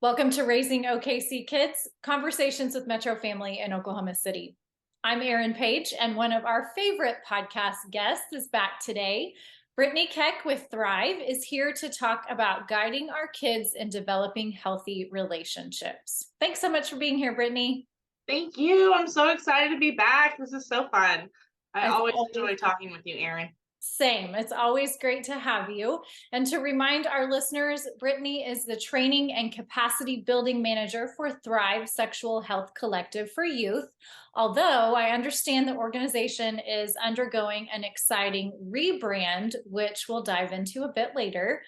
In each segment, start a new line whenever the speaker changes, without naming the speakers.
Welcome to Raising OKC Kids, Conversations with Metro Family in Oklahoma City. I'm Erin Page, and one of our favorite podcast guests is back today. Brittany Keck with Thrive is here to talk about guiding our kids in developing healthy relationships. Thanks so much for being here, Brittany.
Thank you. I'm so excited to be back. This is so fun. I
As
always
always,
enjoy talking with you, Erin.
Same. It's always great to have you. And to remind our listeners, Brittany is the Training and Capacity Building Manager for Thrive Sexual Health Collective for Youth. Although I understand the organization is undergoing an exciting rebrand, which we'll dive into a bit later.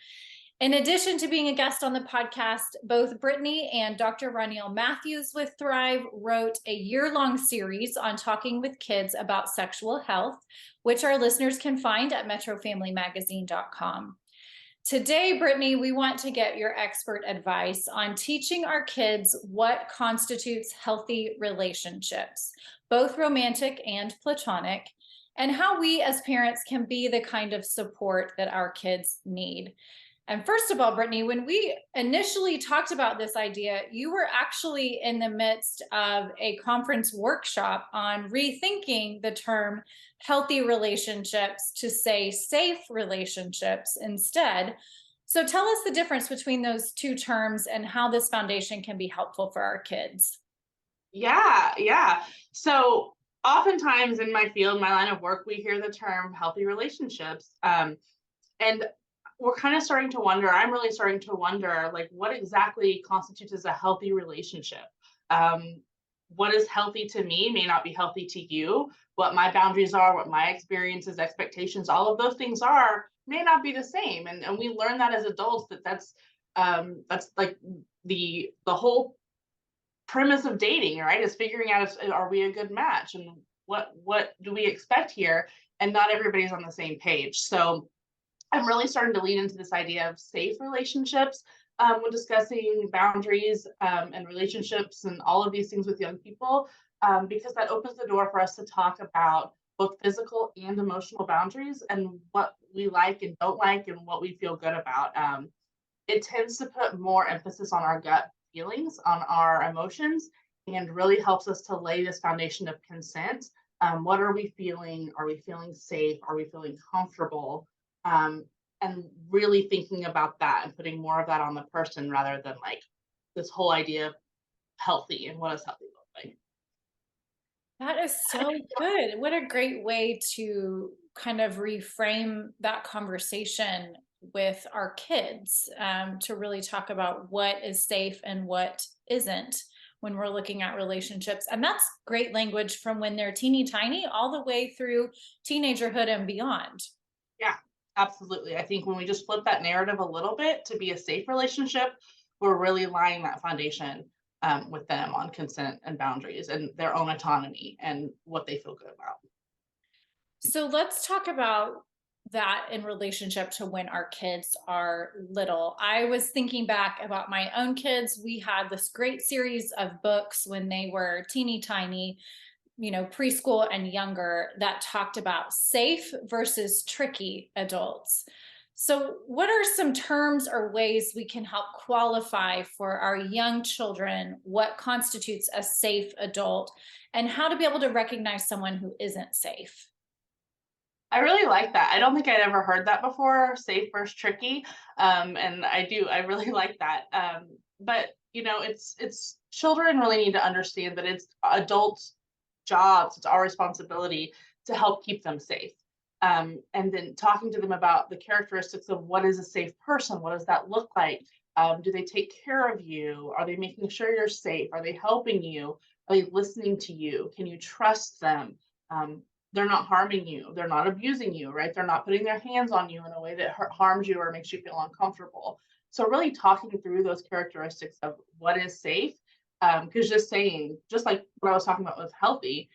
In addition to being a guest on the podcast, both Brittany and Dr. Roniel Matthews with Thrive wrote a year-long series on talking with kids about sexual health, which our listeners can find at metrofamilymagazine.com. Today, Brittany, we want to get your expert advice on teaching our kids what constitutes healthy relationships, both romantic and platonic, and how we as parents can be the kind of support that our kids need. And first of all, Brittany, when we initially talked about this idea, you were actually in the midst of a conference workshop on rethinking the term healthy relationships to say safe relationships instead. So tell us the difference between those two terms and how this foundation can be helpful for our kids.
Yeah. So oftentimes in my field, my line of work, we hear the term healthy relationships. And we're kind of starting to wonder, I'm really starting to wonder, like, what exactly constitutes as a healthy relationship? What is healthy to me may not be healthy to you. What my boundaries are, what my experiences, expectations, all of those things are, may not be the same. And we learn that as adults that's like the whole premise of dating, right? Is figuring out if are we a good match and what do we expect here? And not everybody's on the same page. So I'm really starting to lean into this idea of safe relationships when discussing boundaries and relationships and all of these things with young people, because that opens the door for us to talk about both physical and emotional boundaries and what we like and don't like and what we feel good about. It tends to put more emphasis on our gut feelings, on our emotions, and really helps us to lay this foundation of consent. What are we feeling? Are we feeling safe? Are we feeling comfortable? And really thinking about that and putting more of that on the person rather than like this whole idea of healthy and what does healthy look like.
That is so good. What a great way to kind of reframe that conversation with our kids, to really talk about what is safe and what isn't when we're looking at relationships. And that's great language from when they're teeny tiny all the way through teenagerhood and beyond.
Yeah, absolutely. I think when we just flip that narrative a little bit to be a safe relationship, we're really laying that foundation with them on consent and boundaries and their own autonomy and what they feel good about.
So let's talk about that in relationship to when our kids are little. I was thinking back about my own kids. We had this great series of books when they were teeny tiny, preschool and younger, that talked about safe versus tricky adults. So, what are some terms or ways we can help qualify for our young children what constitutes a safe adult and how to be able to recognize someone who isn't safe?
I really like that. I don't think I'd ever heard that before, safe versus tricky. And I really like that. But it's children really need to understand that it's adults' jobs, it's our responsibility to help keep them safe. And then talking to them about the characteristics of what is a safe person, what does that look like? Do they take care of you? Are they making sure you're safe? Are they helping you? Are they listening to you? Can you trust them? They're not harming you. They're not abusing you, right? They're not putting their hands on you in a way that harms you or makes you feel uncomfortable. So really talking through those characteristics of what is safe, because just like what I was talking about with healthy,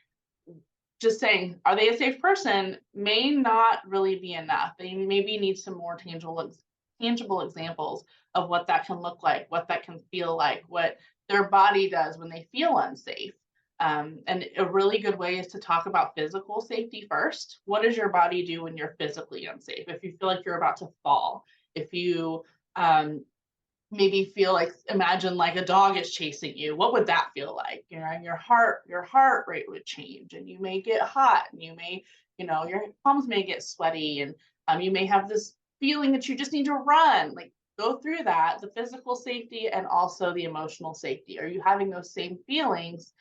just saying, are they a safe person may not really be enough. They maybe need some more tangible examples of what that can look like, what that can feel like, what their body does when they feel unsafe. And a really good way is to talk about physical safety first. What does your body do when you're physically unsafe? If you feel like you're about to fall, if you maybe feel like, imagine like a dog is chasing you. What would that feel like? You know, your heart rate would change, and you may get hot, and you may, your palms may get sweaty, and you may have this feeling that you just need to run. Like, go through that, the physical safety and also the emotional safety. Are you having those same feelings?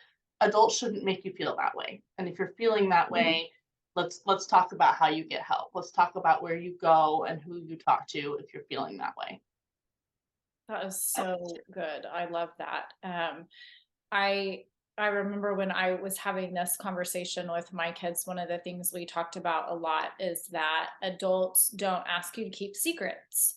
Adults shouldn't make you feel that way. And if you're feeling that way, let's talk about how you get help. Let's talk about where you go and who you talk to if you're feeling that way.
That is so good. I love that. I I remember when I was having this conversation with my kids, one of the things we talked about a lot is that adults don't ask you to keep secrets.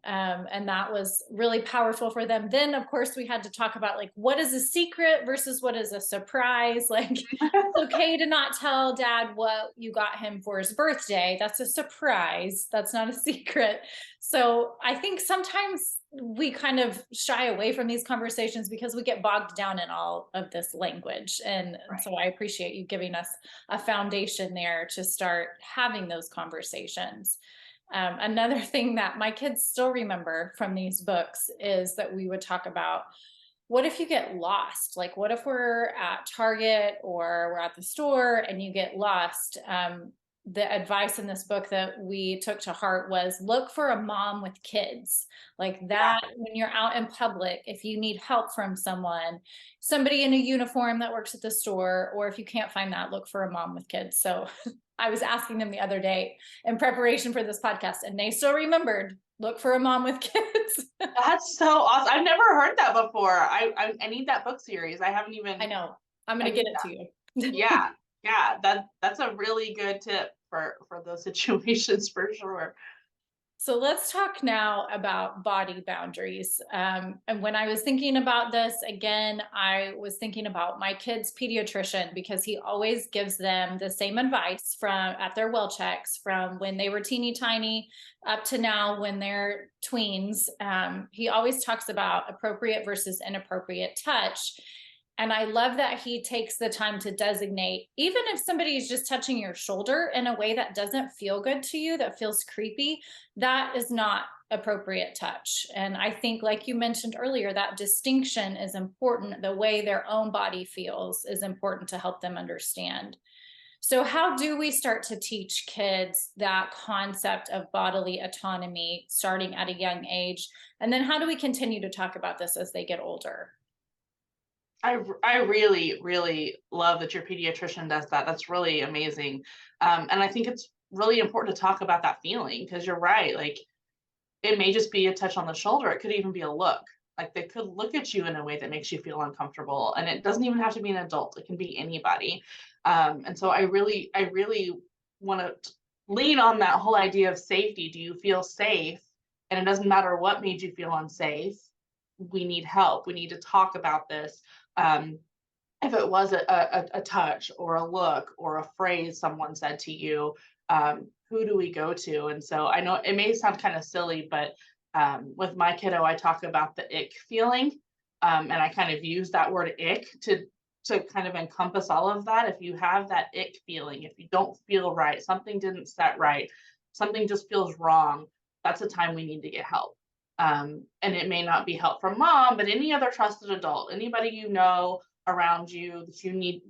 And that was really powerful for them. Then, of course, we had to talk about like what is a secret versus what is a surprise. Like, it's okay to not tell dad what you got him for his birthday. That's a surprise. That's not a secret. So I think sometimes we kind of shy away from these conversations because we get bogged down in all of this language. And
Right.
so I appreciate you giving us a foundation there to start having those conversations. Another thing that my kids still remember from these books is that we would talk about what if you get lost? Like, what if we're at Target or we're at the store and you get lost? The advice in this book that we took to heart was look for a mom with kids. Like
Yeah.
that, when you're out in public, if you need help from someone, somebody in a uniform that works at the store, or if you can't find that, look for a mom with kids. So I was asking them the other day in preparation for this podcast, and they still remembered look for a mom with kids.
That's so awesome. I've never heard that before. I need that book series. I haven't
I
even.
know. I'm
I
going to get
need
it to
that.
you.
Yeah, yeah. That's a really good tip for those situations for sure.
So let's talk now about body boundaries. And when I was thinking about this again, I was thinking about my kid's pediatrician because he always gives them the same advice from at their well checks from when they were teeny tiny up to now when they're tweens. He always talks about appropriate versus inappropriate touch. And I love that he takes the time to designate, even if somebody is just touching your shoulder in a way that doesn't feel good to you, that feels creepy, that is not appropriate touch. And I think, like you mentioned earlier, that distinction is important. The way their own body feels is important to help them understand. So, how do we start to teach kids that concept of bodily autonomy starting at a young age? And then, how do we continue to talk about this as they get older?
I really, really love that your pediatrician does that. That's really amazing. And I think it's really important to talk about that feeling because you're right. Like, it may just be a touch on the shoulder. It could even be a look. Like, they could look at you in a way that makes you feel uncomfortable. And it doesn't even have to be an adult. It can be anybody. And so I really want to lean on that whole idea of safety. Do you feel safe? And it doesn't matter what made you feel unsafe. We need help. We need to talk about this. Um, if it was a touch or a look or a phrase someone said to you, who do we go to? And so I know it may sound kind of silly, but with my kiddo, I talk about the ick feeling, and I kind of use that word ick to kind of encompass all of that. If you have that ick feeling, if you don't feel right, something didn't set right, something just feels wrong, that's a time we need to get help. And it may not be help from mom, but any other trusted adult, anybody you know around you that you need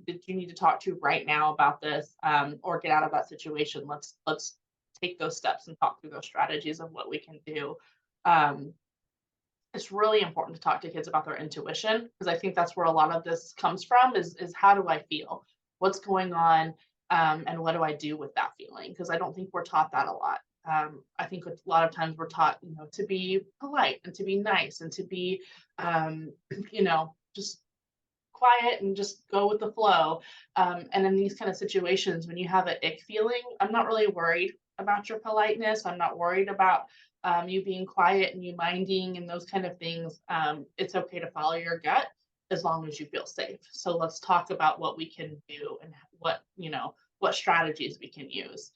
to talk to right now about this, or get out of that situation. Let's take those steps and talk through those strategies of what we can do. Um, it's really important to talk to kids about their intuition because I think that's where a lot of this comes from is how do I feel? What's going on? And what do I do with that feeling? Because I don't think we're taught that a lot. I think a lot of times we're taught, to be polite and to be nice and to be, just quiet and just go with the flow. And in these kind of situations, when you have an ick feeling, I'm not really worried about your politeness. I'm not worried about you being quiet and you minding and those kind of things. It's okay to follow your gut as long as you feel safe. So let's talk about what we can do and what strategies we can use.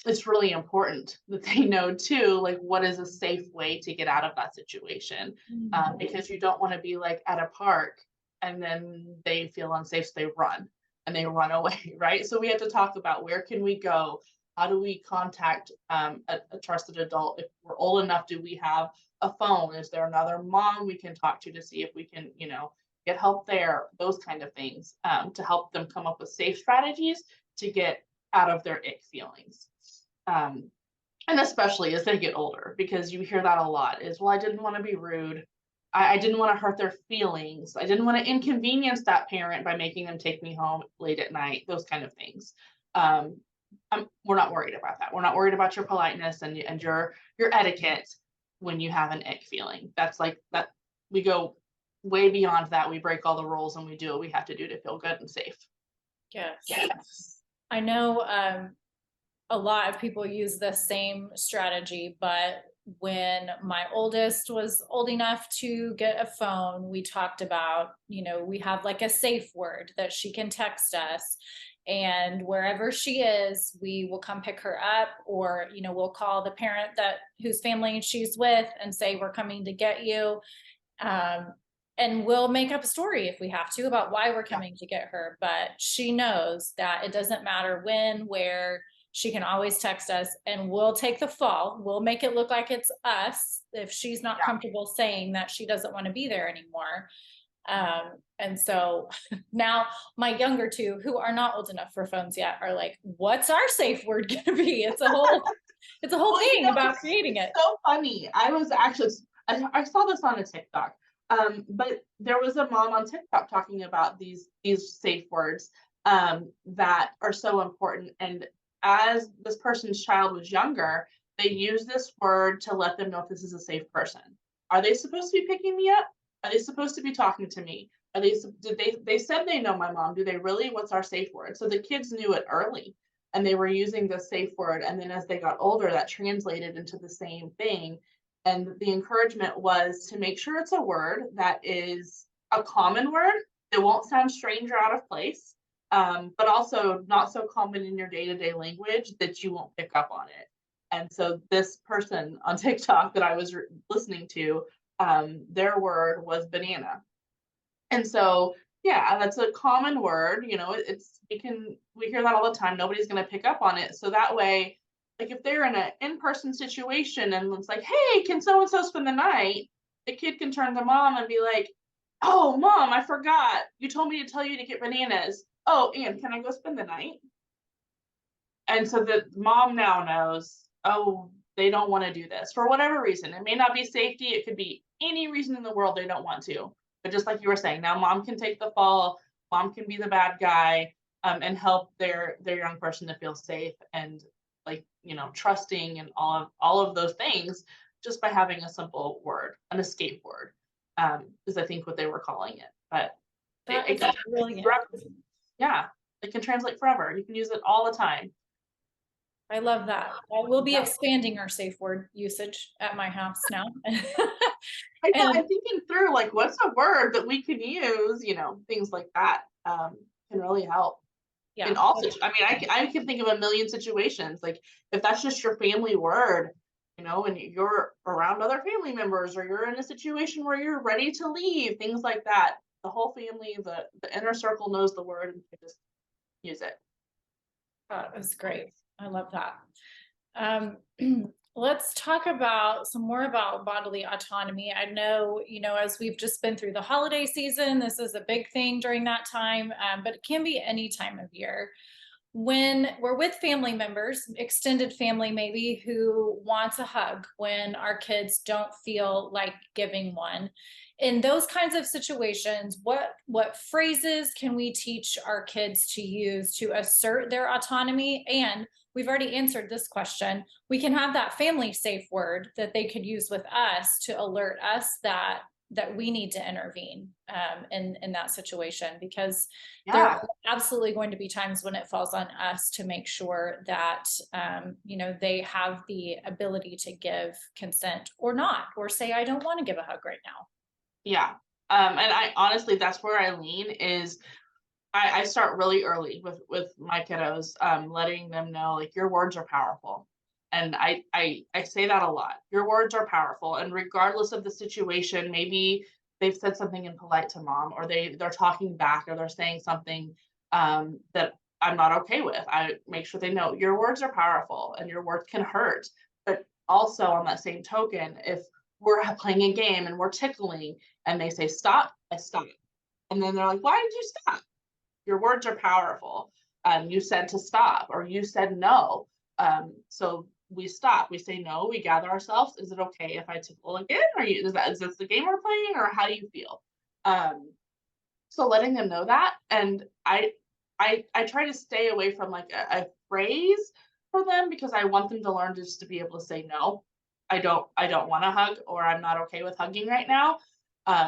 It's really important that they know too, like what is a safe way to get out of that situation, because you don't want to be like at a park and then they feel unsafe, so they run away, right? So we have to talk about where can we go How do we contact a trusted adult? If we're old enough, do we have a phone? Is there another mom we can talk to see if we can, get help there? Those kind of things, to help them come up with safe strategies to get out of their ick feelings. Um, and especially as they get older, because you hear that a lot is, well, I didn't want to be rude. I didn't want to hurt their feelings. I didn't want to inconvenience that parent by making them take me home late at night, those kind of things. Um, we're not worried about that. We're not worried about your politeness and your etiquette when you have an ick feeling. That's like that. We go way beyond that. We break all the rules and we do what we have to do to feel good and safe.
Yes.
Yes.
I know a lot of people use the same strategy, but when my oldest was old enough to get a phone, we talked about, we have like a safe word that she can text us. And wherever she is, we will come pick her up, or, we'll call the parent whose family she's with and say, we're coming to get you. And we'll make up a story if we have to about why we're coming to get her. But she knows that it doesn't matter when, where, she can always text us and we'll take the fall. We'll make it look like it's us if she's not comfortable saying that she doesn't want to be there anymore. And so now my younger two, who are not old enough for phones yet, are like, what's our safe word going to be? It's a whole
Well,
thing about creating it.
So funny. I was actually, I saw this on a TikTok. But there was a mom on TikTok talking about these safe words that are so important. And as this person's child was younger, they use this word to let them know if this is a safe person. Are they supposed to be picking me up? Are they supposed to be talking to me? Are they said they know my mom. Do they really? What's our safe word? So the kids knew it early and they were using the safe word. And then as they got older, that translated into the same thing. And the encouragement was to make sure it's a word that is a common word that won't sound strange or out of place, but also not so common in your day-to-day language that you won't pick up on it. And so this person on TikTok that I was listening to, their word was banana. And so, yeah, that's a common word. We hear that all the time. Nobody's going to pick up on it. So that way, like if they're in an in-person situation and it's like, hey, can so and so spend the night? The kid can turn to mom and be like, oh, mom, I forgot. You told me to tell you to get bananas. Oh, and can I go spend the night? And so the mom now knows, oh, they don't want to do this for whatever reason. It may not be safety. It could be any reason in the world they don't want to. But just like you were saying, now mom can take the fall. Mom can be the bad guy, and help their young person to feel safe and like, trusting and all of those things just by having a simple word, an escape word, is I think what they were calling it. But it can
brilliant.
Yeah, it can translate forever. You can use it all the time.
I love that. We'll be expanding our safe word usage at my house now.
I know, I'm thinking through like what's a word that we can use, things like that, can really help.
Yeah.
In all I can think of a million situations. Like if that's just your family word, and you're around other family members or you're in a situation where you're ready to leave, things like that. The whole family, the inner circle knows the word and can just use it.
That was great. I love that. Let's talk about some more about bodily autonomy. I know, as we've just been through the holiday season, this is a big thing during that time, but it can be any time of year. When we're with family members, extended family maybe, who wants a hug when our kids don't feel like giving one. In those kinds of situations, what phrases can we teach our kids to use to assert their autonomy? And we've already answered this question. We can have that family safe word that they could use with us to alert us that we need to intervene in that situation, because there are absolutely going to be times when it falls on us to make sure that they have the ability to give consent or not, or say, I don't want to give a hug right now.
Yeah. And I honestly, that's where I lean is I start really early with my kiddos, letting them know like your words are powerful. And I say that a lot. Your words are powerful. And regardless of the situation, maybe they've said something impolite to mom, or they're talking back, or they're saying something that I'm not okay with. I make sure they know your words are powerful and your words can hurt. But also on that same token, if we're playing a game and we're tickling and they say stop, I stop. And then they're like, why did you stop? Your words are powerful. You said to stop or you said no. So we stop. We say no. We gather ourselves. Is it okay if I tickle again? Is this the game we're playing, or how do you feel? Um, so letting them know that, and I try to stay away from like a phrase for them because I want them to learn just to be able to say no. I don't want to hug, or I'm not okay with hugging right now.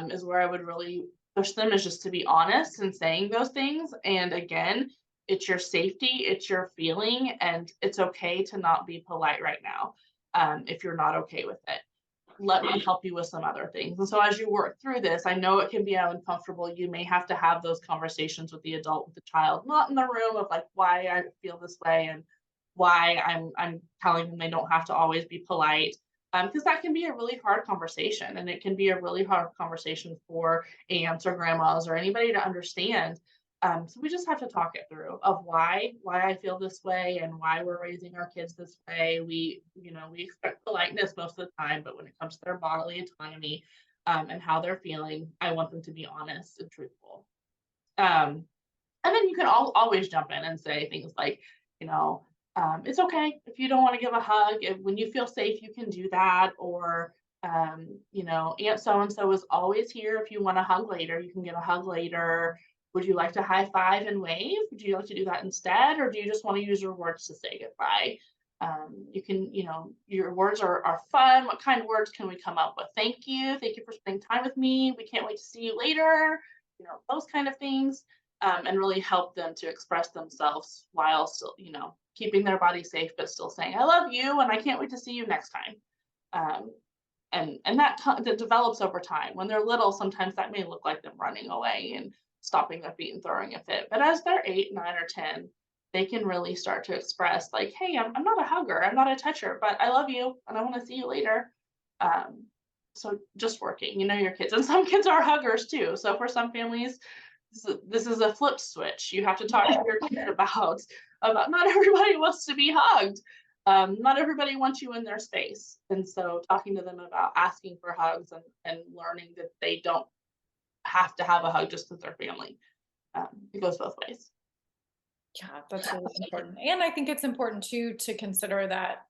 Is where I would really push them, is just to be honest and saying those things. And again, it's your safety, it's your feeling, and it's okay to not be polite right now. If you're not okay with it, let me help you with some other things. And so as you work through this, I know it can be uncomfortable. You may have to have those conversations with the adult, with the child, not in the room of like why I feel this way and why I'm telling them they don't have to always be polite. Because that can be a really hard conversation, and it can be a really hard conversation for aunts or grandmas or anybody to understand. So we just have to talk it through of why I feel this way and why we're raising our kids this way. We expect politeness most of the time, but when it comes to their bodily autonomy, and how they're feeling, I want them to be honest and truthful. Um, and then you can always jump in and say things like, you know, it's okay if you don't want to give a hug. When you feel safe, you can do that. Or, Aunt so and so is always here. If you want a hug later, you can get a hug later. Would you like to high five and wave? Would you like to do that instead? Or do you just want to use your words to say goodbye? You can, your words are fun. What kind of words can we come up with? Thank you. Thank you for spending time with me. We can't wait to see you later. Those kind of things. And really help them to express themselves while still, keeping their body safe, but still saying, I love you and I can't wait to see you next time. Um, and that develops over time. When they're little, sometimes that may look like them running away and stopping their feet and throwing a fit. But as they're 8, 9, or 10, they can really start to express like, hey, I'm not a hugger, I'm not a toucher, but I love you and I want to see you later. So just working, your kids. And some kids are huggers too. So for some families, this is a flip switch. You have to talk to your kid about not everybody wants to be hugged. Not everybody wants you in their space. And so talking to them about asking for hugs and learning that they don't have to have a hug just because they're family. It goes both ways.
Yeah, that's really important. And I think it's important too to consider that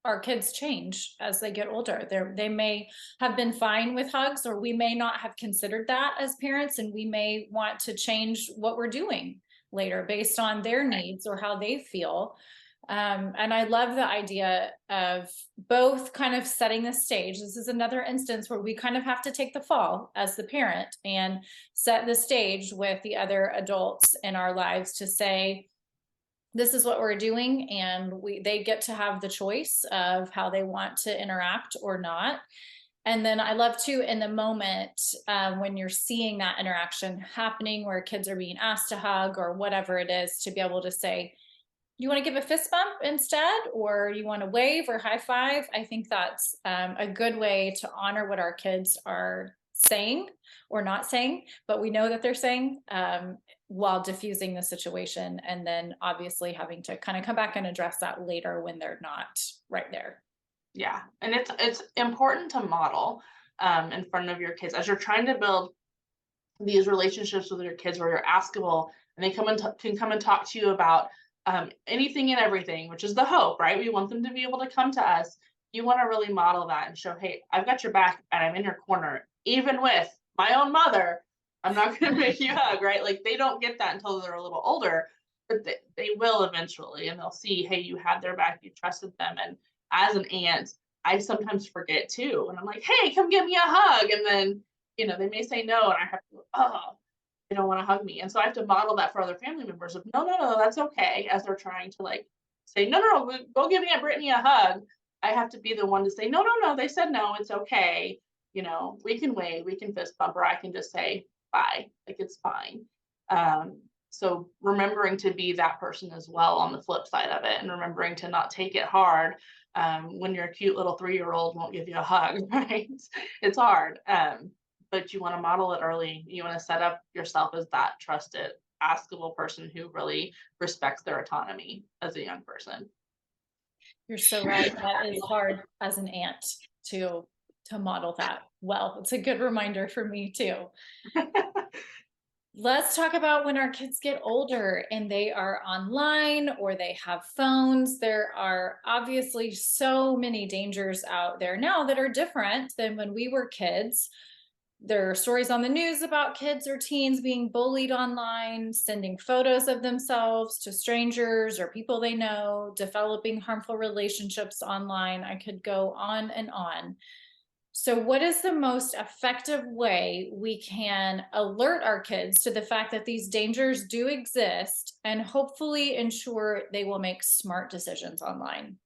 our kids change as they get older. They may have been fine with hugs, or we may not have considered that as parents, and we may want to change what we're doing later based on their needs or how they feel. And I love the idea of both kind of setting the stage. This is another instance where we kind of have to take the fall as the parent and set the stage with the other adults in our lives to say, this is what we're doing, and they get to have the choice of how they want to interact or not. And then I love too, in the moment, when you're seeing that interaction happening where kids are being asked to hug or whatever it is, to be able to say, you want to give a fist bump instead, or you want to wave or high five. I think that's a good way to honor what our kids are saying or not saying, but we know that they're saying, while diffusing the situation, and then obviously having to kind of come back and address that later when they're not right there.
Yeah, and it's important to model in front of your kids as you're trying to build these relationships with your kids where you're askable and they can come and talk to you about anything and everything, which is the hope, right? We want them to be able to come to us. You want to really model that and show, hey, I've got your back and I'm in your corner, even with my own mother. I'm not going to make you hug, right? Like they don't get that until they're a little older, but they will eventually, and they'll see, hey, you had their back, you trusted them. And as an aunt, I sometimes forget too. And I'm like, hey, come give me a hug. And then, they may say no, and I have to go, oh, they don't want to hug me. And so I have to model that for other family members of no, no, no, that's okay. As they're trying to like say, no, no, no, go give Aunt Brittany a hug. I have to be the one to say, no, no, no, they said no, it's okay. We can wave, we can fist bump, or I can just say bye, like it's fine. So remembering to be that person as well on the flip side of it, and remembering to not take it hard when your cute little 3-year-old won't give you a hug, right? It's hard. But you want to model it early. You want to set up yourself as that trusted askable person who really respects their autonomy as a young person.
You're so right. That is hard as an aunt to model that well. It's a good reminder for me too. Let's talk about when our kids get older and they are online or they have phones. There are obviously so many dangers out there now that are different than when we were kids. There are stories on the news about kids or teens being bullied online, sending photos of themselves to strangers or people they know, developing harmful relationships online. I could go on and on. So, what is the most effective way we can alert our kids to the fact that these dangers do exist and hopefully ensure they will make smart decisions online?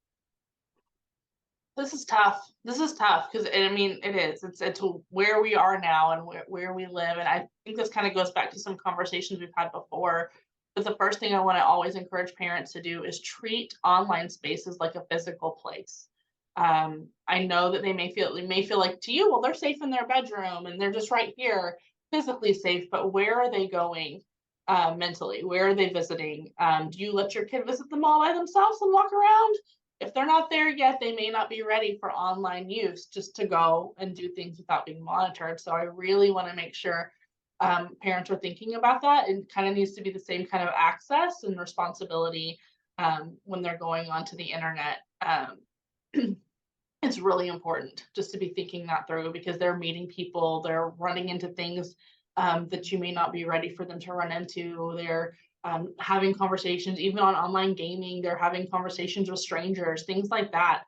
This is tough. This is tough because I mean it is. It's where we are now and where we live. And I think this kind of goes back to some conversations we've had before. But the first thing I want to always encourage parents to do is treat online spaces like a physical place. I know that they may feel like to you, well, they're safe in their bedroom and they're just right here, physically safe. But where are they going mentally? Where are they visiting? Do you let your kid visit the mall by themselves and walk around? If they're not there yet, they may not be ready for online use just to go and do things without being monitored. So I really want to make sure parents are thinking about that, and kind of needs to be the same kind of access and responsibility when they're going onto the internet. It's really important just to be thinking that through because they're meeting people, they're running into things that you may not be ready for them to run into. They're having conversations, even on online gaming, they're having conversations with strangers, things like that.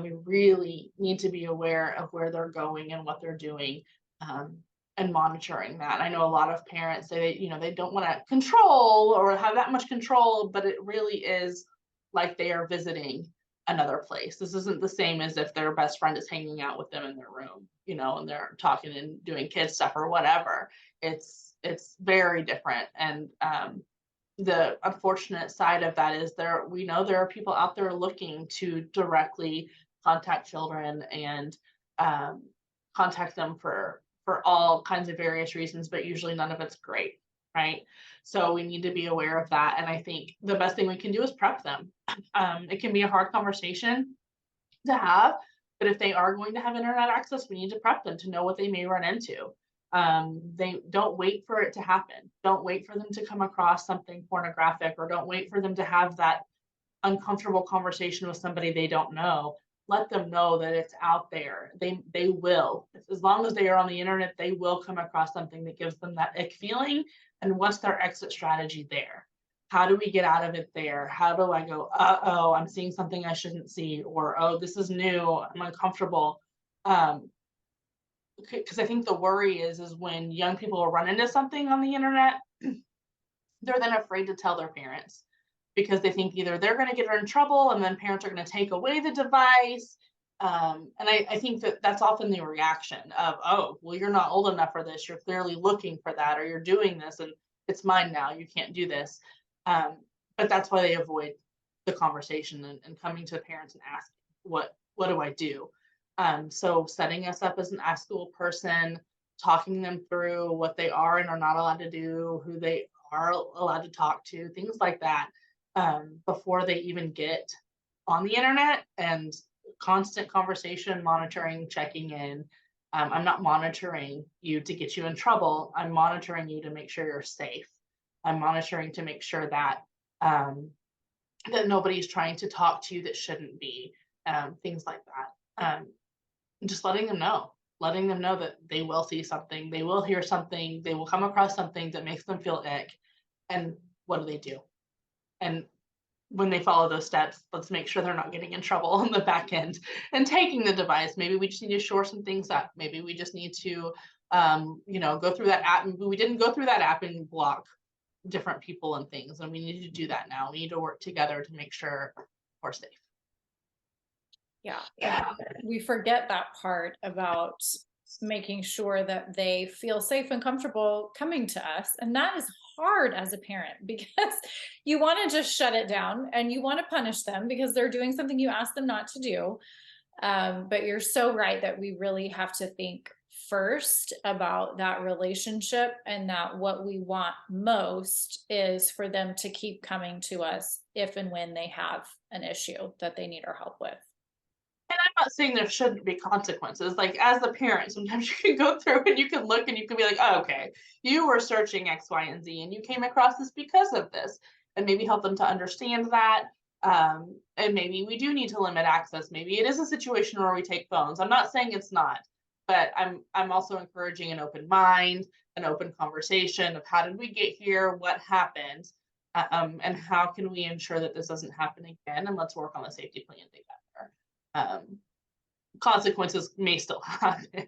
We really need to be aware of where they're going and what they're doing, and monitoring that. I know a lot of parents say that, they don't want to control or have that much control, but it really is like they are visiting another place. This isn't the same as if their best friend is hanging out with them in their room, and they're talking and doing kid stuff or whatever. It's very different. And the unfortunate side of that is we know there are people out there looking to directly contact children and contact them for all kinds of various reasons, but usually none of it's great, right? So we need to be aware of that. And I think the best thing we can do is prep them. It can be a hard conversation to have, but if they are going to have internet access, we need to prep them to know what they may run into. They don't wait for it to happen. Don't wait for them to come across something pornographic, or don't wait for them to have that uncomfortable conversation with somebody they don't know. Let them know that it's out there. They will, as long as they are on the internet, they will come across something that gives them that ick feeling. And what's their exit strategy there? How do we get out of it there? How do I go, oh, I'm seeing something I shouldn't see, or oh, this is new, I'm uncomfortable. Because I think the worry is when young people run into something on the internet, they're then afraid to tell their parents because they think either they're going to get in trouble and then parents are going to take away the device. And I think that that's often the reaction of, oh, well, you're not old enough for this. You're clearly looking for that, or you're doing this and it's mine now. You can't do this. But that's why they avoid the conversation and coming to parents and asking, what do I do? So setting us up as an askable person, talking them through what they are and are not allowed to do, who they are allowed to talk to, things like that, before they even get on the internet, and constant conversation, monitoring, checking in. I'm not monitoring you to get you in trouble. I'm monitoring you to make sure you're safe. I'm monitoring to make sure that that nobody's trying to talk to you that shouldn't be, things like that. Just letting them know that they will see something, they will hear something, they will come across something that makes them feel ick. And what do they do? And when they follow those steps, let's make sure they're not getting in trouble on the back end and taking the device. Maybe we just need to shore some things up. Maybe we just need to, go through that app. And we didn't go through that app and block different people and things. And we need to do that now. We need to work together to make sure we're safe.
Yeah. We forget that part about making sure that they feel safe and comfortable coming to us. And that is hard as a parent because you want to just shut it down and you want to punish them because they're doing something you asked them not to do. But you're so right that we really have to think first about that relationship, and that what we want most is for them to keep coming to us if and when they have an issue that they need our help with.
And I'm not saying there shouldn't be consequences. Like as a parent, sometimes you can go through and you can look and you can be like, oh, okay, you were searching X, Y, and Z, and you came across this because of this, and maybe help them to understand that. And maybe we do need to limit access. Maybe it is a situation where we take phones. I'm not saying it's not, but I'm also encouraging an open mind, an open conversation of how did we get here, what happened, and how can we ensure that this doesn't happen again, and let's work on the safety plan together. Um, Consequences may still happen.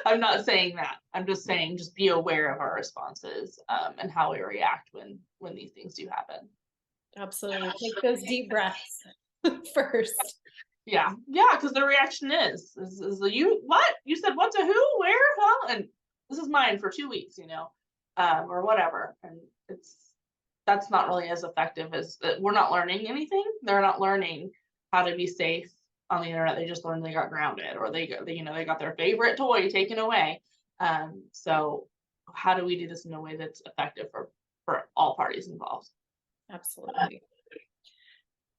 I'm not saying that. I'm just saying just be aware of our responses, and how we react when these things do happen.
Absolutely. Take those deep breaths first.
Yeah, yeah, because the reaction is you what you said what to who where huh and this is mine for 2 weeks, or whatever, and it's that's not really as effective as we're not learning anything. They're not learning how to be safe on the internet. They just learned they got grounded or they got their favorite toy taken away. So how do we do this in a way that's effective for all parties involved?
Absolutely.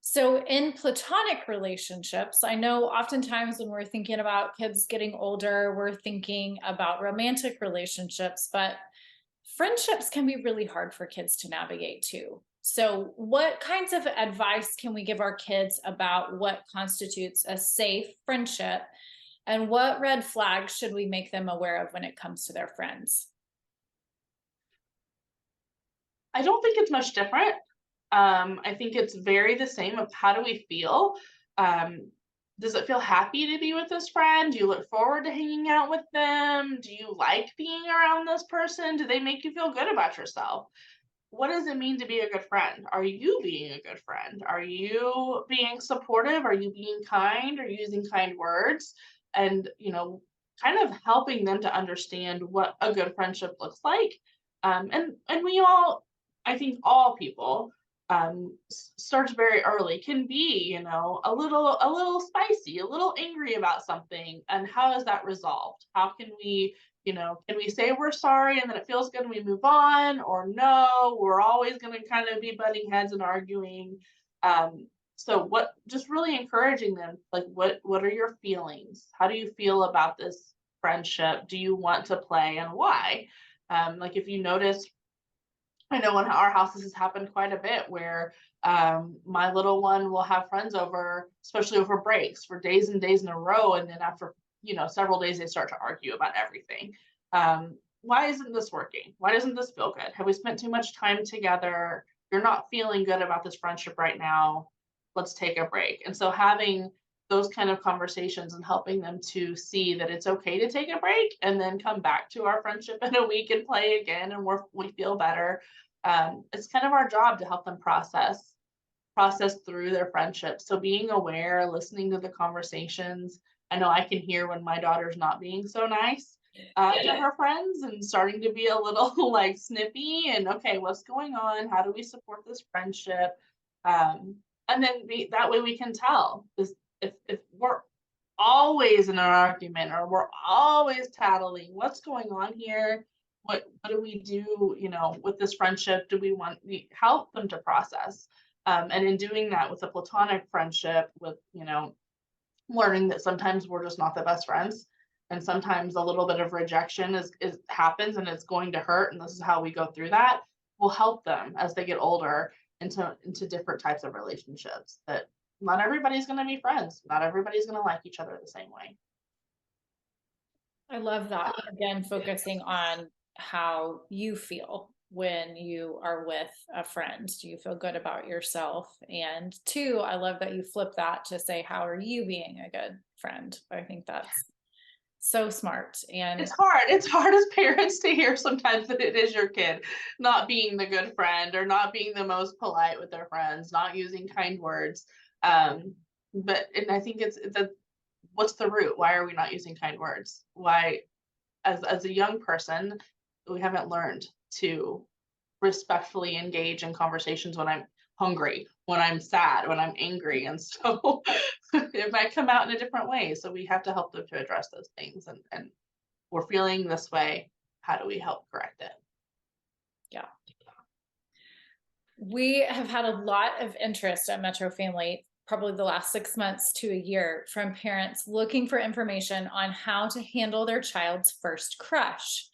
So, in platonic relationships, I know oftentimes when we're thinking about kids getting older, we're thinking about romantic relationships, but friendships can be really hard for kids to navigate too. So, what kinds of advice can we give our kids about what constitutes a safe friendship, and what red flags should we make them aware of when it comes to their friends?
I don't think it's much different. I think it's very the same of how do we feel? Um, does it feel happy to be with this friend? Do you look forward to hanging out with them? Do you like being around this person? Do they make you feel good about yourself? What does it mean to be a good friend? Are you being a good friend? Are you being supportive? Are you being kind? Are you using kind words? And, kind of helping them to understand what a good friendship looks like. And we all, I think all people starts very early can be, a little spicy, a little angry about something. And how is that resolved? How can we can we say we're sorry and then it feels good and we move on? Or no, we're always going to kind of be butting heads and arguing. So what, just really encouraging them, like, what are your feelings? How do you feel about this friendship? Do you want to play and why? Like if you notice, I know in our house this has happened quite a bit where my little one will have friends over, especially over breaks for days and days in a row. And then after, several days, they start to argue about everything. Why isn't this working? Why doesn't this feel good? Have we spent too much time together? You're not feeling good about this friendship right now. Let's take a break. And so having those kind of conversations and helping them to see that it's okay to take a break and then come back to our friendship in a week and play again and we feel better. It's kind of our job to help them process through their friendship. So being aware, listening to the conversations. I know I can hear when my daughter's not being so nice to her friends and starting to be a little like snippy and okay, what's going on? How do we support this friendship? And then that way we can tell this if we're always in an argument or we're always tattling, what's going on here? What do we do, with this friendship? Do we help them to process? And in doing that with a platonic friendship, with, learning that sometimes we're just not the best friends. And sometimes a little bit of rejection is happens and it's going to hurt. And this is how we go through that. Will help them as they get older into different types of relationships that not everybody's going to be friends. Not everybody's going to like each other the same way.
I love that. Again, focusing on how you feel when you are with a friend. Do you feel good about yourself? And two, I love that you flip that to say, how are you being a good friend? I think that's so smart. And
It's hard. It's hard as parents to hear sometimes that it is your kid not being the good friend or not being the most polite with their friends, not using kind words. And I think it's the what's the root? Why are we not using kind words? Why, as a young person, we haven't learned to respectfully engage in conversations when I'm hungry, when I'm sad, when I'm angry. And so it might come out in a different way. So we have to help them to address those things and we're feeling this way. How do we help correct it?
Yeah. We have had a lot of interest at Metro Family, probably the last 6 months to a year, from parents looking for information on how to handle their child's first crush.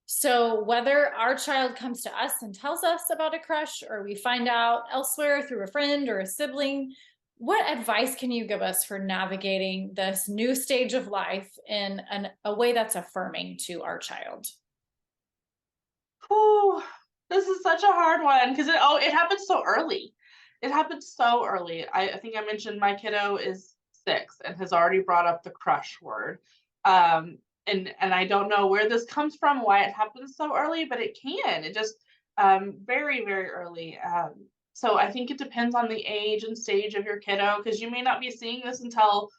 So, whether our child comes to us and tells us about a crush, or we find out elsewhere through a friend or a sibling, what advice can you give us for navigating this new stage of life in a way that's affirming to our child?
Whew, this is such a hard one because it happens so early. It happens so early. I think I mentioned my kiddo is 6 and has already brought up the crush word. And I don't know where this comes from, why it happens so early, but it can. It just very, very early. So I think it depends on the age and stage of your kiddo because you may not be seeing this until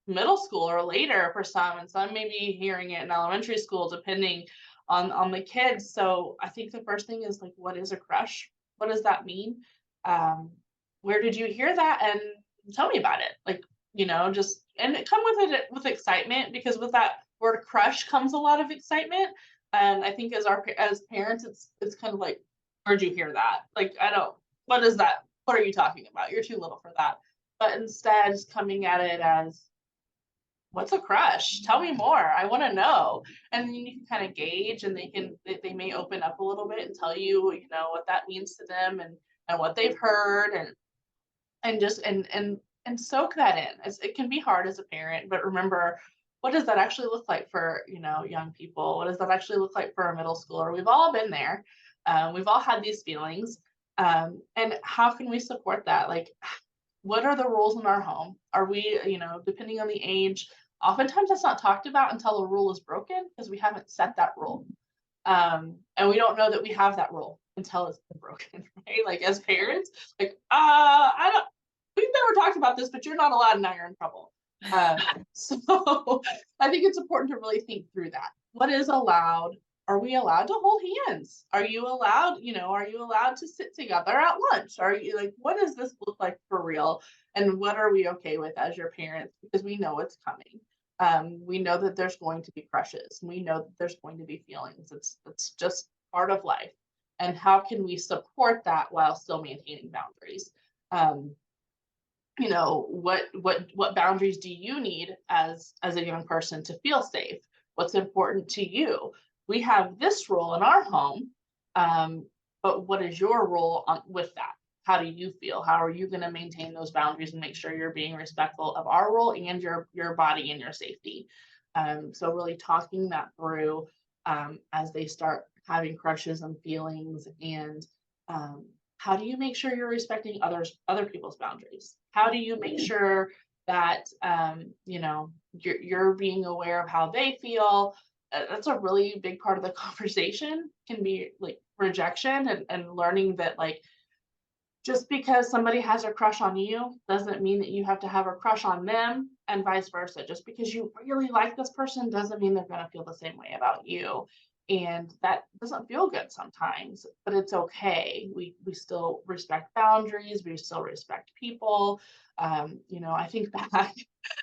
middle school or later for some, and some may be hearing it in elementary school, depending on the kids. So I think the first thing is like, what is a crush? What does that mean? Um, where did you hear that? And tell me about it. Like, just and it come with it with excitement because with that word crush comes a lot of excitement. And I think as parents, it's kind of like, where'd you hear that? Like, I don't. What is that? What are you talking about? You're too little for that. But instead, coming at it as, what's a crush? Tell me more. I want to know. And then you can kind of gauge and they may open up a little bit and tell you, what that means to them and what they've heard and just and soak that in. It can be hard as a parent, but remember, what does that actually look like for, young people? What does that actually look like for a middle schooler? We've all been there. We've all had these feelings. And how can we support that? Like, what are the rules in our home? Are we, depending on the age, oftentimes that's not talked about until the rule is broken because we haven't set that rule. And we don't know that we have that rule until it's been broken, right? Like as parents, like, I don't, we've never talked about this, but you're not allowed and now you're in trouble. Uh, so I think it's important to really think through that. What is allowed? Are we allowed to hold hands? Are you allowed, are you allowed to sit together at lunch? Are you like, what does this look like for real? And what are we okay with as your parents? Because we know it's coming. We know that there's going to be crushes. We know that there's going to be feelings. It's just part of life. And how can we support that while still maintaining boundaries? What boundaries do you need as a young person to feel safe? What's important to you? We have this rule in our home, but what is your role with that? How do you feel? How are you going to maintain those boundaries and make sure you're being respectful of our role and your body and your safety? So really talking that through as they start having crushes and feelings, and how do you make sure you're respecting other people's boundaries? How do you make sure that you're being aware of how they feel? That's a really big part of the conversation, can be like rejection and learning that, like, just because somebody has a crush on you doesn't mean that you have to have a crush on them, and vice versa. Just because you really like this person doesn't mean they're going to feel the same way about you. And that doesn't feel good sometimes, but it's okay. We still respect boundaries, we still respect people. I think back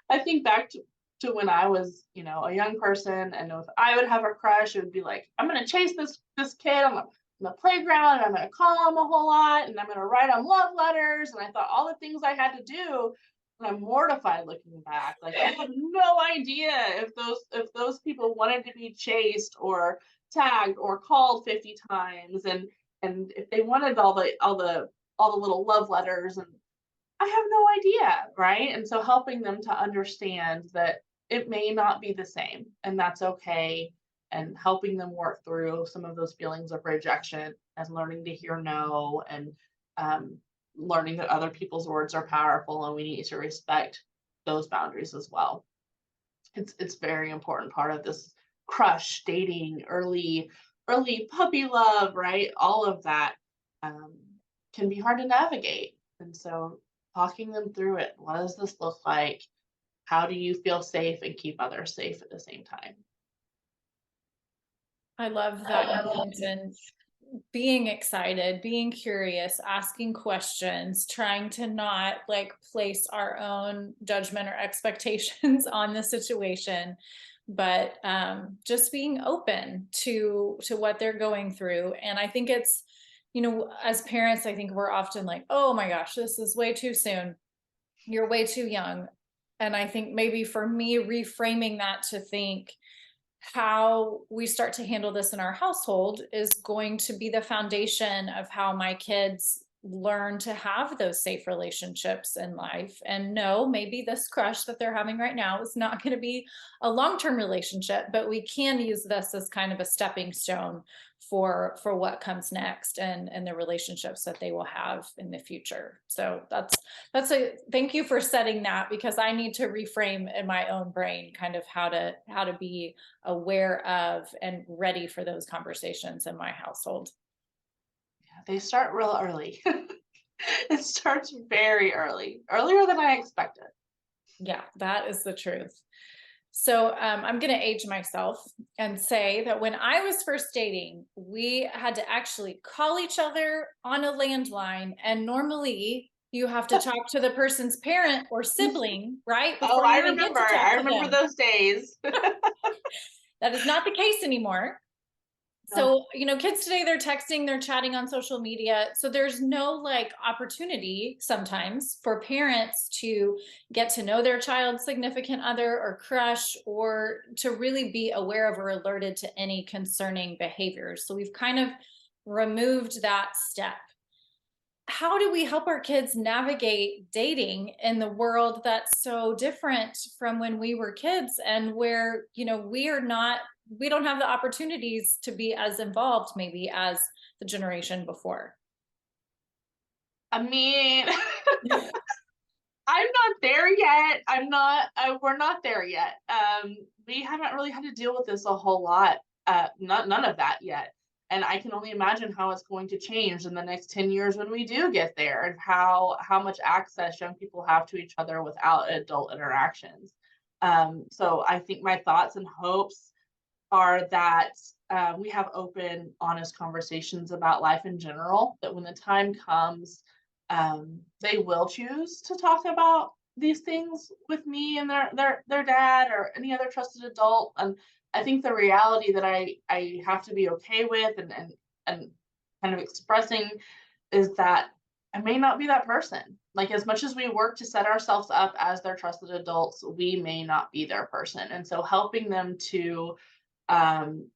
I think back to when I was, a young person, and if I would have a crush, it would be like, I'm gonna chase this kid on the playground, and I'm gonna call him a whole lot, and I'm gonna write him love letters. And I thought all the things I had to do, and I'm mortified looking back. Like, I had no idea if those people wanted to be chased or tagged or called 50 times, and if they wanted all the little love letters, and I have no idea, right? And so helping them to understand that it may not be the same, and that's okay, and helping them work through some of those feelings of rejection and learning to hear no, and um, learning that other people's words are powerful and we need to respect those boundaries as well. It's very important part of this crush, dating, early puppy love, right? All of that um, can be hard to navigate. And so talking them through it. What does this look like? How do you feel safe and keep others safe at the same time?
I love that you mentioned being excited, being curious, asking questions, trying to not like place our own judgment or expectations on the situation, but just being open to what they're going through. And I think it's, as parents, I think we're often like, oh my gosh, this is way too soon, you're way too young. And I think maybe for me, reframing that to think how we start to handle this in our household is going to be the foundation of how my kids learn to have those safe relationships in life. And no, maybe this crush that they're having right now is not going to be a long-term relationship, but we can use this as kind of a stepping stone for what comes next, and the relationships that they will have in the future. So that's a thank you for setting that, because I need to reframe in my own brain kind of how to be aware of and ready for those conversations in my household.
They start real early. It starts very early, earlier than I expected.
Yeah, that is the truth. So I'm going to age myself and say that when I was first dating, we had to actually call each other on a landline. And normally you have to talk to the person's parent or sibling, right?
Oh,
Before
I
you even get
remember.
to talk
I
to
remember
them.
those days.
That is not the case anymore.
No.
So, kids today, they're texting, they're chatting on social media. So there's no like opportunity sometimes for parents to get to know their child's significant other or crush, or to really be aware of or alerted to any concerning behaviors. So we've kind of removed that step. How do we help our kids navigate dating in the world that's so different from when we were kids, and where, we don't have the opportunities to be as involved maybe as the generation before?
I mean, I'm not there yet. We're not there yet. We haven't really had to deal with this a whole lot. None of that yet. And I can only imagine how it's going to change in the next 10 years when we do get there, and how much access young people have to each other without adult interactions. So I think my thoughts and hopes are that we have open, honest conversations about life in general, that when the time comes, they will choose to talk about these things with me and their dad or any other trusted adult. And I think the reality that I have to be okay with, and kind of expressing, is that I may not be that person. Like, as much as we work to set ourselves up as their trusted adults, we may not be their person. And so helping them to um,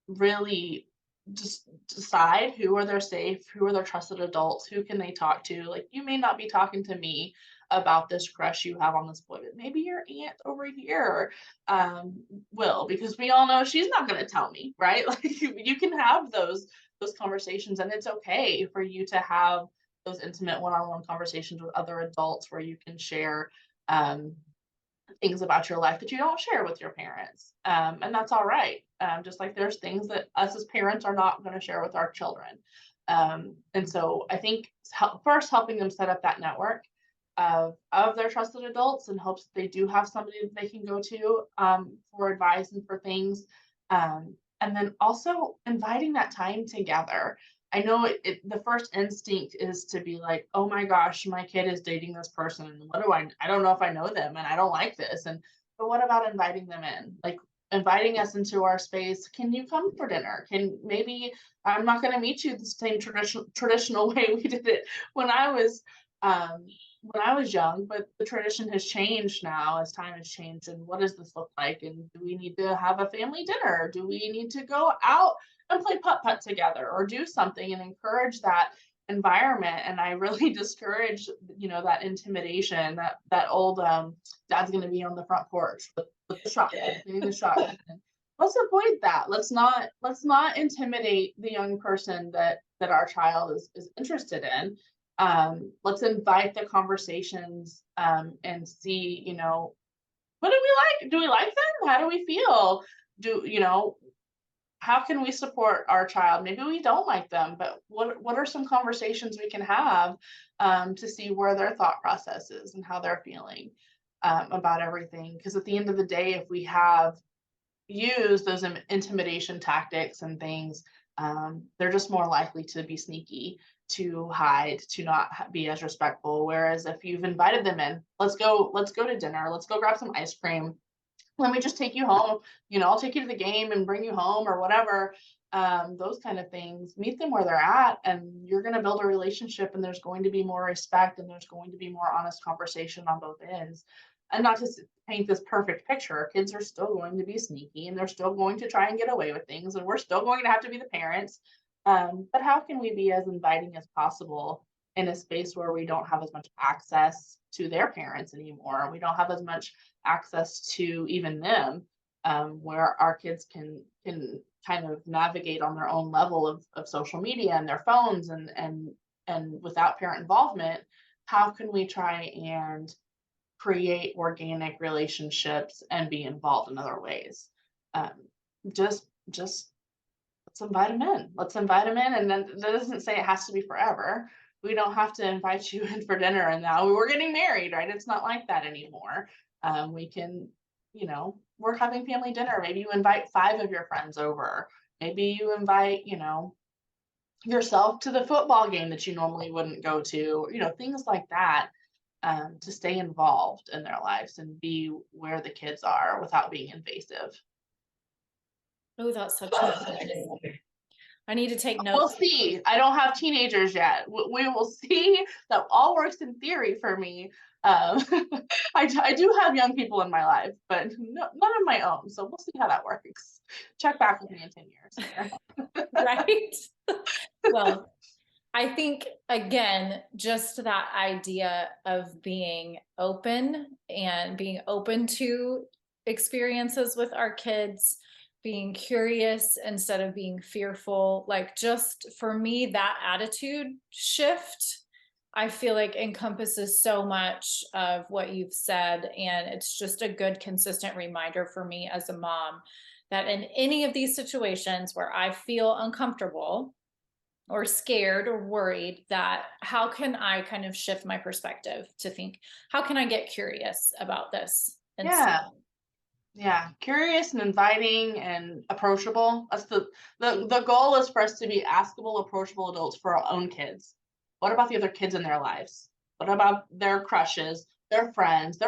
really just decide who are their safe, who are their trusted adults, who can they talk to. Like, you may not be talking to me about this crush you have on this boy, but maybe your aunt over here will, because we all know she's not going to tell me, right? Like, you can have those conversations, and it's okay for you to have those intimate one-on-one conversations with other adults where you can share um, things about your life that you don't share with your parents. And that's all right. Just like there's things that us as parents are not going to share with our children. And so I think first helping them set up that network of their trusted adults, in hopes that they do have somebody that they can go to for advice and for things. And then also inviting that time together. I know the first instinct is to be like, oh my gosh, my kid is dating this person. And what do I don't know if I know them, and I don't like this. But what about inviting them in? Like, inviting us into our space. Can you come for dinner? Can maybe I'm not going to meet you the same traditional way we did it when I was um, young, but the tradition has changed now as time has changed. And what does this look like? And do we need to have a family dinner? Do we need to go out and play putt putt together, or do something and encourage that environment? And I really discourage, that intimidation, that old dad's going to be on the front porch with the shotgun, getting the shotgun. Let's avoid that. Let's not intimidate the young person that our child is interested in. Let's invite the conversations, and see, what do we like? Do we like them? How do we feel? How can we support our child? Maybe we don't like them, but what are some conversations we can have to see where their thought process is and how they're feeling about everything? Because at the end of the day, if we have used those intimidation tactics and things, they're just more likely to be sneaky, to hide, to not be as respectful. Whereas if you've invited them in, let's go to dinner, let's go grab some ice cream, let me just take you home. I'll take you to the game and bring you home or whatever. Those kind of things. Meet them where they're at, and you're going to build a relationship, and there's going to be more respect, and there's going to be more honest conversation on both ends. And not to paint this perfect picture, kids are still going to be sneaky, and they're still going to try and get away with things, and we're still going to have to be the parents. But how can we be as inviting as possible in a space where we don't have as much access to their parents anymore? We don't have as much access to even them, where our kids can kind of navigate on their own level of social media and their phones, and without parent involvement. How can we try and create organic relationships and be involved in other ways? um, just let's invite them in. Let's invite them in. And then that doesn't say it has to be forever. We don't have to invite you in for dinner and now we're getting married, right? It's not like that anymore. We can, we're having family dinner. Maybe you invite 5 of your friends over. Maybe you invite, yourself to the football game that you normally wouldn't go to, things like that, to stay involved in their lives and be where the kids are without being invasive.
Oh, that's such a I need to take
We'll
notes.
see. I don't have teenagers yet. We will see. That all works in theory for me. Um, I do have young people in my life, but none of my own. So we'll see how that works. Check back with me in 10 years.
Right? Well, I think again, just that idea of being open and being open to experiences with our kids, being curious instead of being fearful, like just for me, that attitude shift, I feel like encompasses so much of what you've said. And it's just a good, consistent reminder for me as a mom that in any of these situations where I feel uncomfortable or scared or worried, that how can I kind of shift my perspective to think, how can I get curious about this instead?
Yeah. Yeah. Curious and inviting and approachable. That's the goal is for us to be askable, approachable adults for our own kids. What about the other kids in their lives? What about their crushes, their friends'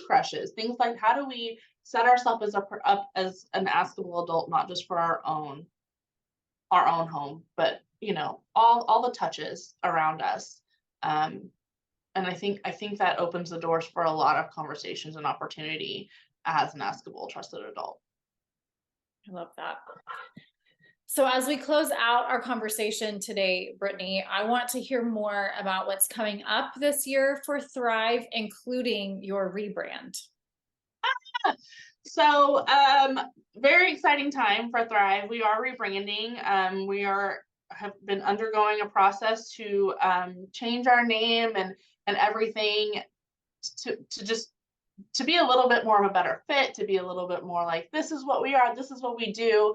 crushes? Things like, how do we set ourselves up as an askable adult, not just for our own home, but all the touches around us. And I think that opens the doors for a lot of conversations and opportunity as an askable, trusted adult.
I love that. So as we close out our conversation today, Brittany, I want to hear more about what's coming up this year for Thrive, including your rebrand.
So, very exciting time for Thrive. We are rebranding. We have been undergoing a process to change our name and everything to be a little bit more of a better fit, to be a little bit more like, this is what we are, this is what we do.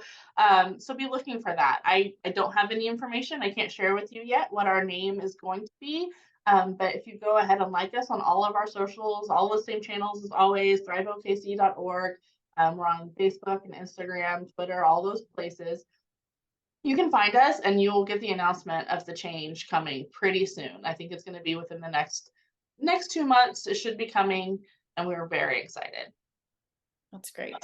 So be looking for that. I don't have any information. I can't share with you yet what our name is going to be. But if you go ahead and like us on all of our socials, all the same channels as always, thriveokc.org. We're on Facebook and Instagram, Twitter, all those places. You can find us and you will get the announcement of the change coming pretty soon. I think it's going to be within the next 2 months. It should be coming, and we're very excited.
That's great.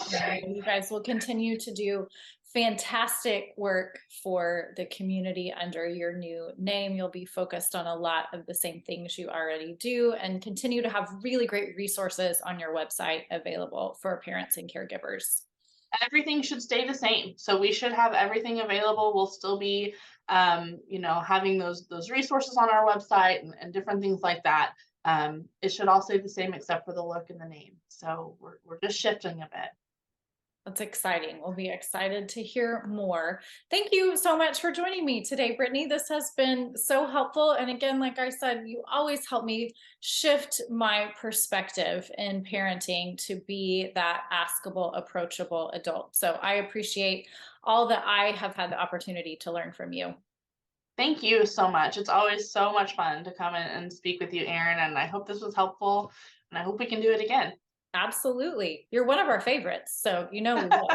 You guys will continue to do fantastic work for the community under your new name. You'll be focused on a lot of the same things you already do and continue to have really great resources on your website available for parents and caregivers.
Everything should stay the same. So we should have everything available. We'll still be, having those resources on our website and different things like that. It should all stay the same except for the look and the name. So we're just shifting a bit.
That's exciting. We'll be excited to hear more. Thank you so much for joining me today, Brittany. This has been so helpful. And again, like I said, you always help me shift my perspective in parenting to be that askable, approachable adult. So I appreciate all that I have had the opportunity to learn from you.
Thank you so much. It's always so much fun to come in and speak with you, Erin. And I hope this was helpful. And I hope we can do it again.
Absolutely. You're one of our favorites, so we will.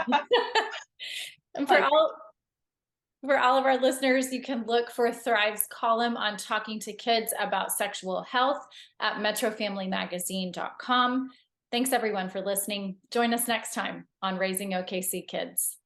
And for all of our listeners, you can look for Thrive's column on talking to kids about sexual health at metrofamilymagazine.com. Thanks everyone for listening. Join us next time on Raising OKC Kids.